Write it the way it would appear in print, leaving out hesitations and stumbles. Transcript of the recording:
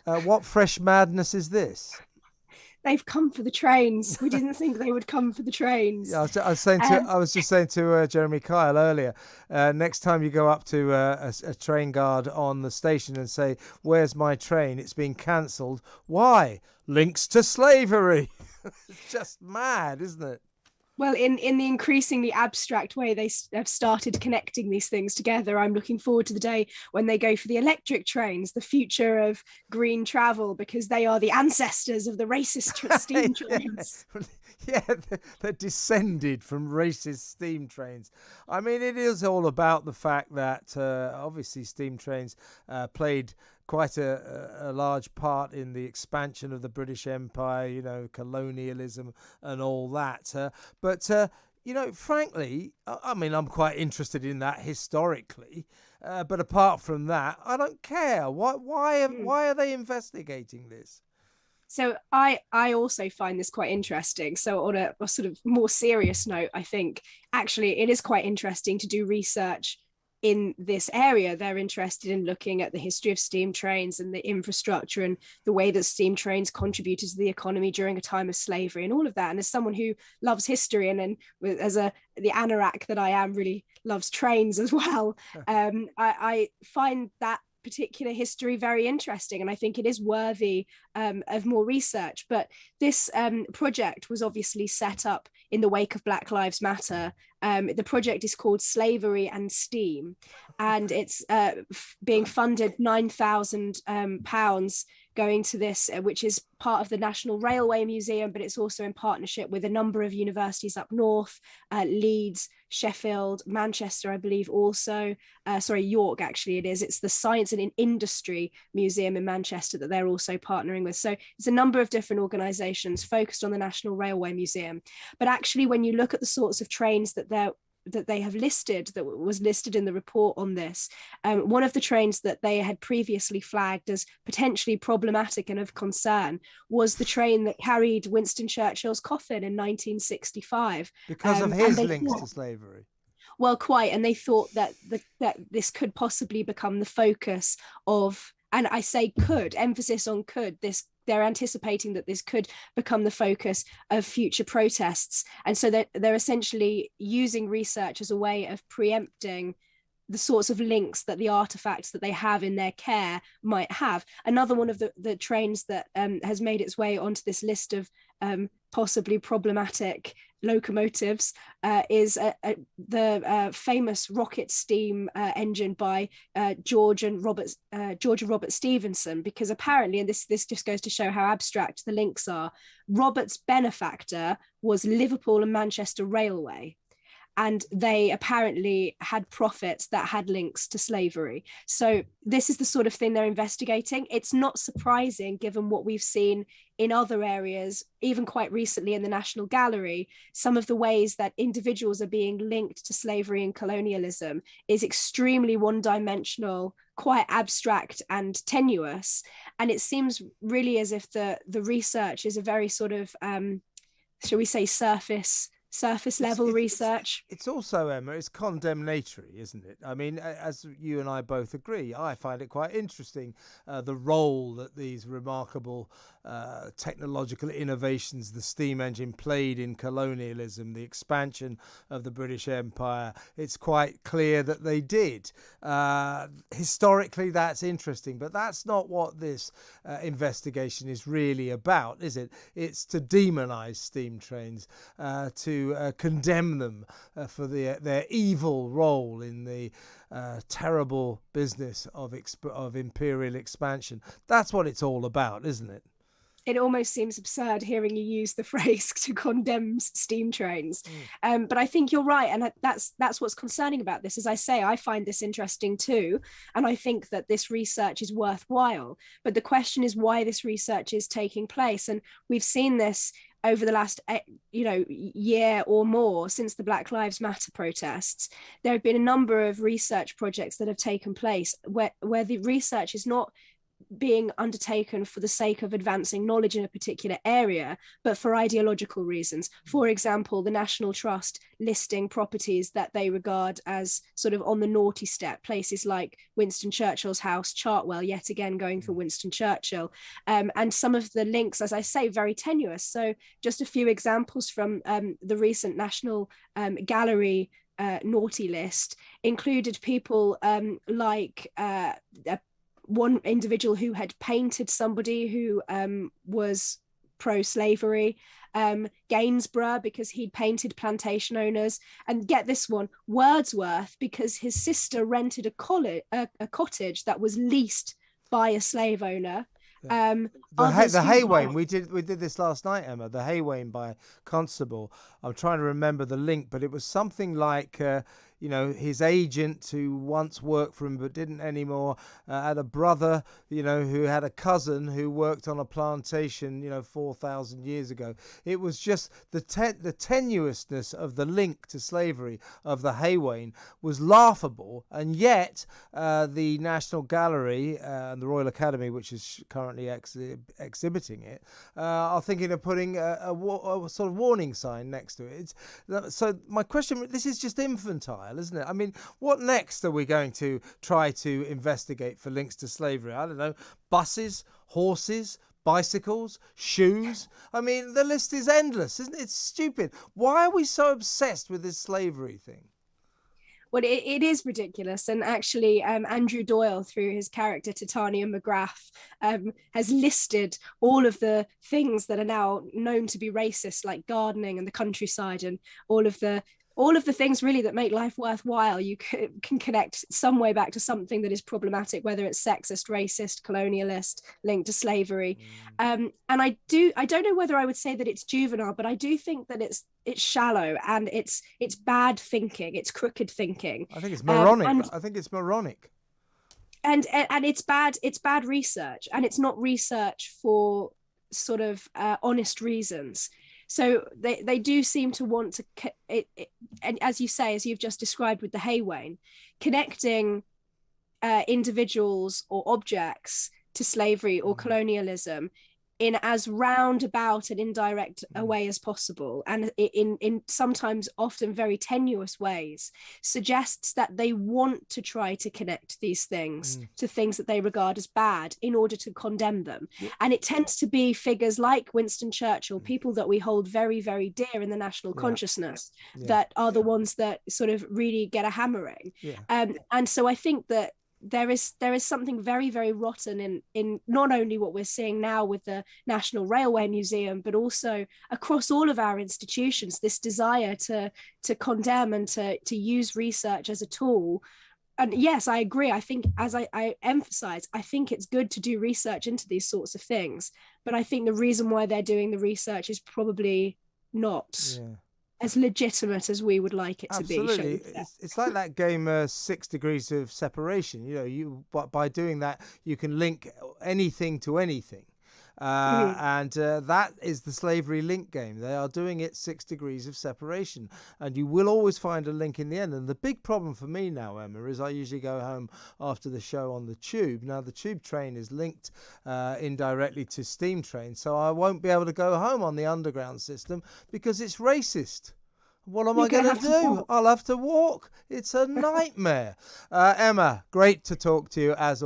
What fresh madness is this? They've come for the trains. We didn't think they would come for the trains. Yeah, I was just saying to Jeremy Kyle earlier. Next time you go up to a train guard on the station and say, "Where's my train? It's been cancelled." Why? Links to slavery. It's just mad, isn't it? Well, in the increasingly abstract way they have started connecting these things together, I'm looking forward to the day when they go for the electric trains, the future of green travel, because they are the ancestors of the racist steam trains. Yeah, they're descended from racist steam trains. I mean, it is all about the fact that obviously steam trains played quite a large part in the expansion of the British Empire, you know, colonialism and all that. Frankly, I mean, I'm quite interested in that historically. But apart from that, I don't care. Why are they investigating this? So I also find this quite interesting. So on a sort of more serious note, I think actually it is quite interesting to do research in this area. They're interested in looking at the history of steam trains and the infrastructure and the way that steam trains contributed to the economy during a time of slavery and all of that. And as someone who loves history and the anorak that I am really loves trains as well, I find that particular history very interesting, and I think it is worthy of more research. But this project was obviously set up in the wake of Black Lives Matter. The project is called Slavery and Steam, and it's being funded £9,000 going to this, which is part of the National Railway Museum, but it's also in partnership with a number of universities up north, Leeds, Sheffield, Manchester, I believe also. York, actually it is. It's the Science and Industry Museum in Manchester that they're also partnering with. So it's a number of different organisations focused on the National Railway Museum. But actually, when you look at the sorts of trains that they have listed, that was listed in the report on this, one of the trains that they had previously flagged as potentially problematic and of concern was the train that carried Winston Churchill's coffin in 1965. Because of his links to slavery. Well, quite, and they thought that that this could possibly become the focus of, and I say could, emphasis on could, this, they're anticipating that this could become the focus of future protests. And so they're essentially using research as a way of preempting the sorts of links that the artifacts that they have in their care might have. Another one of the trains that has made its way onto this list of possibly problematic locomotives is the famous rocket steam engine by George and Robert Stevenson, because apparently, and this just goes to show how abstract the links are, Robert's benefactor was Liverpool and Manchester Railway, and they apparently had profits that had links to slavery. So this is the sort of thing they're investigating. It's not surprising, given what we've seen in other areas, even quite recently in the National Gallery. Some of the ways that individuals are being linked to slavery and colonialism is extremely one-dimensional, quite abstract and tenuous. And it seems really as if the research is a very sort of, shall we say, surface level research. It's also, Emma, it's condemnatory, isn't it? I mean, as you and I both agree, I find it quite interesting, the role that these remarkable technological innovations, the steam engine, played in colonialism, the expansion of the British Empire. It's quite clear that they did. Historically, that's interesting, but that's not what this investigation is really about, is it? It's to demonise steam trains, to condemn them for their evil role in the terrible business of imperial expansion. That's what it's all about, isn't it? It almost seems absurd hearing you use the phrase to condemn steam trains. But I think you're right. And that's what's concerning about this. As I say, I find this interesting too. And I think that this research is worthwhile. But the question is why this research is taking place. And we've seen this over the last year or more since the Black Lives Matter protests. There have been a number of research projects that have taken place where the research is not being undertaken for the sake of advancing knowledge in a particular area, but for ideological reasons. For example, the National Trust listing properties that they regard as sort of on the naughty step, places like Winston Churchill's house, Chartwell, yet again going for Winston Churchill. And some of the links, as I say, very tenuous. So just a few examples from the recent National Gallery naughty list included people like one individual who had painted somebody who was pro-slavery, Gainsborough because he'd painted plantation owners, and get this one, Wordsworth because his sister rented a cottage that was leased by a slave owner. The Haywain, we did this last night, Emma. The Haywain by Constable. I'm trying to remember the link, but it was something like his agent who once worked for him but didn't anymore had a brother, who had a cousin who worked on a plantation, 4,000 years ago. It was just the tenuousness of the link to slavery of the Haywain was laughable, and yet the National Gallery and the Royal Academy, which is currently exhibiting it, are thinking of putting a sort of warning sign next to it. So my question, this is just infantile, isn't it? I mean, what next are we going to try to investigate for links to slavery? I don't know, buses, horses, bicycles, shoes. I mean, the list is endless, isn't it? It's stupid. Why are we so obsessed with this slavery thing? Well, it is ridiculous. And actually, Andrew Doyle, through his character Titania McGrath, has listed all of the things that are now known to be racist, like gardening and the countryside, and all of the things really that make life worthwhile. You can connect some way back to something that is problematic, whether it's sexist, racist, colonialist, linked to slavery. And I don't know whether I would say that it's juvenile, but I do think that it's shallow and it's bad thinking, it's crooked thinking. I think it's moronic. And it's bad research, and it's not research for sort of honest reasons. So they do seem to want to, and as you say, as you've just described with the Haywain, connecting individuals or objects to slavery or colonialism in as roundabout and indirect a way as possible, and in sometimes often very tenuous ways, suggests that they want to try to connect these things to things that they regard as bad in order to condemn them. And it tends to be figures like Winston Churchill, people that we hold very, very dear in the national consciousness, that are the ones that sort of really get a hammering. And so I think that there is something very, very rotten in not only what we're seeing now with the National Railway Museum, but also across all of our institutions, this desire to condemn and to use research as a tool. And yes, I agree. I think, as I emphasize, I think it's good to do research into these sorts of things, but I think the reason why they're doing the research is probably not as legitimate as we would like it to be. Absolutely. It's like that game 6 Degrees of Separation. By doing that, you can link anything to anything. And that is the slavery link game. They are doing it 6 degrees of separation, and you will always find a link in the end. And the big problem for me now, Emma, is I usually go home after the show on the tube. Now the tube train is linked indirectly to steam trains, so I won't be able to go home on the underground system because it's racist. What am I going to do? I'll have to walk. It's a nightmare. Emma, great to talk to you as